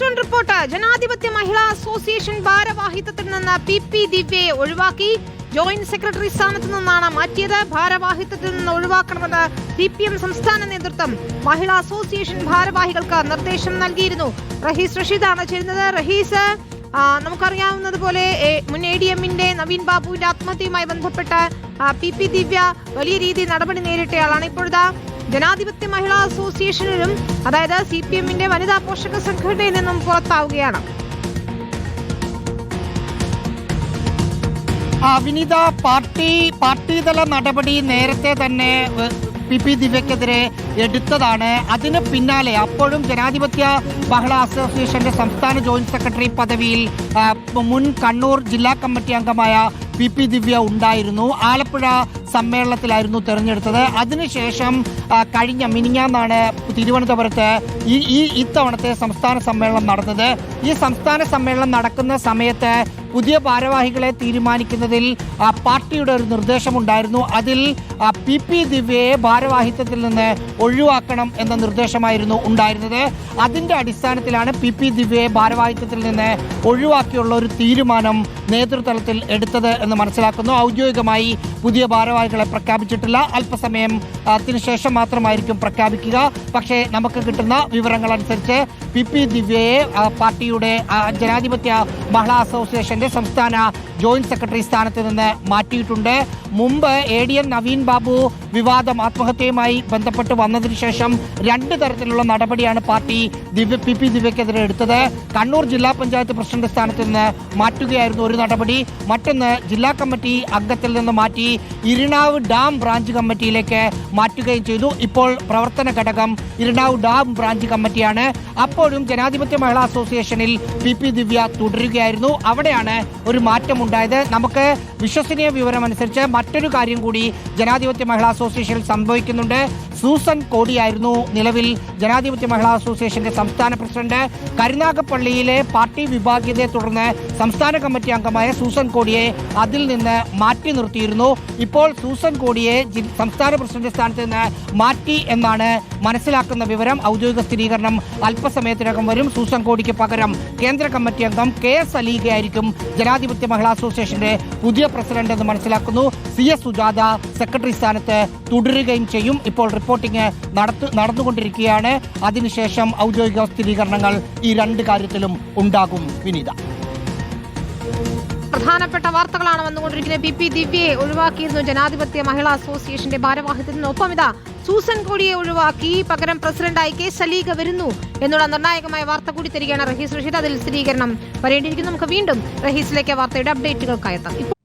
News report. ജനാധിപത്യ മഹിളാ association ഭാരവാഹിത്വത്തിൽ നിന്ന് PP ദിവ്യയെ ഒഴിവാക്കി. ജോയിന്റ് സെക്രട്ടറി സ്ഥാനത്ത് നിന്നാണ് മാറ്റിയത്. ഭാരവാഹിത്വത്തിൽ നിന്ന് ഒഴിവാക്കണമെന്ന് CPM സംസ്ഥാന നേതൃത്വം മഹിളാ അസോസിയേഷൻ ഭാരവാഹികൾക്ക് നിർദ്ദേശം നൽകിയിരുന്നു. റഹീസ് റഷീദാണ് ചേരുന്നത്. റഹീസ്, നമുക്കറിയാവുന്നതുപോലെ മുൻ ADM-ന്റെ നവീൻ ബാബുവിന്റെ ആത്മഹത്യയുമായി ബന്ധപ്പെട്ട് PP ദിവ്യ വലിയ രീതിയിൽ നടപടി നേരിട്ടയാളാണ്. ഇപ്പോഴത്തെ ജനാധിപത്യ മഹിളാ അസോസിയേഷനിലും, അതായത് CPM-ന്റെ വനിതാ പോഷക സംഘടനയിൽ നിന്നും പുറത്താവുകയാണ്. വിനീത, പാർട്ടിതല നടപടി നേരത്തെ തന്നെ PP ദിവ്യക്കെതിരെ എടുത്തതാണ്. അതിന് പിന്നാലെ അപ്പോഴും ജനാധിപത്യ മഹിളാ അസോസിയേഷന്റെ സംസ്ഥാന ജോയിന്റ് സെക്രട്ടറി പദവിയിൽ മുൻ കണ്ണൂർ ജില്ലാ കമ്മിറ്റി അംഗമായ PP ദിവ്യ ഉണ്ടായിരുന്നു. ആലപ്പുഴ സമ്മേളനത്തിലായിരുന്നു തെരഞ്ഞെടുത്തത്. അതിനുശേഷം കഴിഞ്ഞ മിനിഞ്ഞാന്നാണ് തിരുവനന്തപുരത്ത് ഇത്തവണത്തെ സംസ്ഥാന സമ്മേളനം നടന്നത്. ഈ സംസ്ഥാന സമ്മേളനം നടക്കുന്ന സമയത്ത് പുതിയ ഭാരവാഹികളെ തീരുമാനിക്കുന്നതിൽ പാർട്ടിയുടെ ഒരു നിർദ്ദേശമുണ്ടായിരുന്നു. അതിൽ PP ദിവ്യയെ ഭാരവാഹിത്വത്തിൽ നിന്ന് ഒഴിവാക്കണം എന്ന നിർദ്ദേശമായിരുന്നു ഉണ്ടായിരുന്നത്. അതിന്റെ അടിസ്ഥാനത്തിലാണ് PP ദിവ്യയെ ഭാരവാഹിത്വത്തിൽ നിന്ന് ഒഴിവാക്കിയുള്ള ഒരു തീരുമാനം നേതൃതലത്തിൽ എടുത്തത് എന്ന് മനസ്സിലാക്കുന്നു. ഔദ്യോഗികമായി പുതിയ ഭാരവാഹികളെ പ്രഖ്യാപിച്ചിട്ടില്ല. അല്പസമയത്തിന് ശേഷം മാത്രമായിരിക്കും പ്രഖ്യാപിക്കുക. പക്ഷേ നമുക്ക് കിട്ടുന്ന വിവരങ്ങൾ അനുസരിച്ച് PP ദിവ്യയെ പാർട്ടിയുടെ ജനാധിപത്യ മഹിളാ അസോസിയേഷന്റെ സംസ്ഥാന ജോയിന്റ് സെക്രട്ടറി സ്ഥാനത്ത് നിന്ന് മാറ്റിയിട്ടുണ്ട്. മുമ്പ് ADM നവീൻ ബാബു വിവാദം ആത്മഹത്യയുമായി ബന്ധപ്പെട്ട് വന്നതിന് ശേഷം രണ്ട് തരത്തിലുള്ള നടപടിയാണ് പാർട്ടി PP ദിവ്യക്കെതിരെ എടുത്തത്. കണ്ണൂർ ജില്ലാ പഞ്ചായത്ത് പ്രസിഡന്റ് സ്ഥാനത്ത് നിന്ന് മാറ്റുകയായിരുന്നു ഒരു നടപടി. മറ്റൊന്ന് ജില്ലാ കമ്മിറ്റി അംഗത്തിൽ നിന്ന് മാറ്റി ഇരിണാവ് ഡാം ബ്രാഞ്ച് കമ്മിറ്റിയിലേക്ക് മാറ്റുകയും ചെയ്തു. ഇപ്പോൾ പ്രവർത്തന ഘടകം ഇരിണാവ് ഡാം ബ്രാഞ്ച് കമ്മിറ്റിയാണ്. അപ്പോഴും ജനാധിപത്യ മഹിളാ അസോസിയേഷനിൽ PP ദിവ്യ തുടരുകയായിരുന്നു. അവിടെയാണ് ഒരു മാറ്റമുണ്ടായത്. നമുക്ക് വിശ്വസനീയ വിവരം അനുസരിച്ച് മറ്റൊരു കാര്യം കൂടി ജനാധിപത്യ മഹിളാ അസോസിയേഷനിൽ സംഭവിക്കുന്നുണ്ട്. സൂസൻ കോടിയായിരുന്നു നിലവിൽ ജനാധിപത്യ മഹിളാ അസോസിയേഷന്റെ സംസ്ഥാന പ്രസിഡന്റ്. കരുനാഗപ്പള്ളിയിലെ പാർട്ടി വിഭാഗീയതയെ തുടർന്ന് സംസ്ഥാന കമ്മിറ്റി അംഗമായ സൂസൻ കോടിയെ അതിൽ നിന്ന് മാറ്റി നിർത്തിയിരുന്നു. ഇപ്പോൾ സൂസൻ കോടിയെ സംസ്ഥാന പ്രസിഡന്റ് സ്ഥാനത്ത് നിന്ന് മാറ്റി എന്നാണ് മനസ്സിലാക്കുന്ന വിവരം. ഔദ്യോഗിക സ്ഥിരീകരണം അല്പസമയത്തിനകം വരും. സൂസൻ കോടിക്ക് പകരം കേന്ദ്ര കമ്മിറ്റി അംഗം KS അലീഗയായിരിക്കും ജനാധിപത്യ മഹിളാ അസോസിയേഷന്റെ പുതിയ പ്രസിഡന്റ് എന്ന് മനസ്സിലാക്കുന്നു. CS സുജാത സെക്രട്ടറി സ്ഥാനത്ത് തുടരുകയും ചെയ്യും. ഇപ്പോൾ റിപ്പോർട്ടിംഗ് നടന്നുകൊണ്ടിരിക്കുകയാണ്. അതിനുശേഷം ഔദ്യോഗിക സ്ഥിരീകരണങ്ങൾ ഈ രണ്ട് കാര്യത്തിലും ഉണ്ടാകും. വിനീത, പ്രധാനപ്പെട്ട വാർത്തകളാണ് വന്നുകൊണ്ടിരിക്കുന്നത്. PP ദിവ്യയെ ഒഴിവാക്കിയിരുന്നു ജനാധിപത്യ മഹിളാ അസോസിയേഷന്റെ ഭാരവാഹിത്വത്തിൽ. ഒപ്പം ഇതാ സൂസൻ കോടിയെ ഒഴിവാക്കി പകരം പ്രസിഡന്റായി KS അലീഗ വരുന്നു എന്നുള്ള നിർണായകമായ വാർത്ത കൂടി തരികയാണ് റഹീസ് റഷീദ്. അതിൽ സ്ഥിരീകരണം വരേണ്ടിയിരിക്കുന്നു. നമുക്ക് വീണ്ടും റഹീസിലേക്ക് വാർത്തയുടെ അപ്ഡേറ്റുകൾക്കായി എത്താം.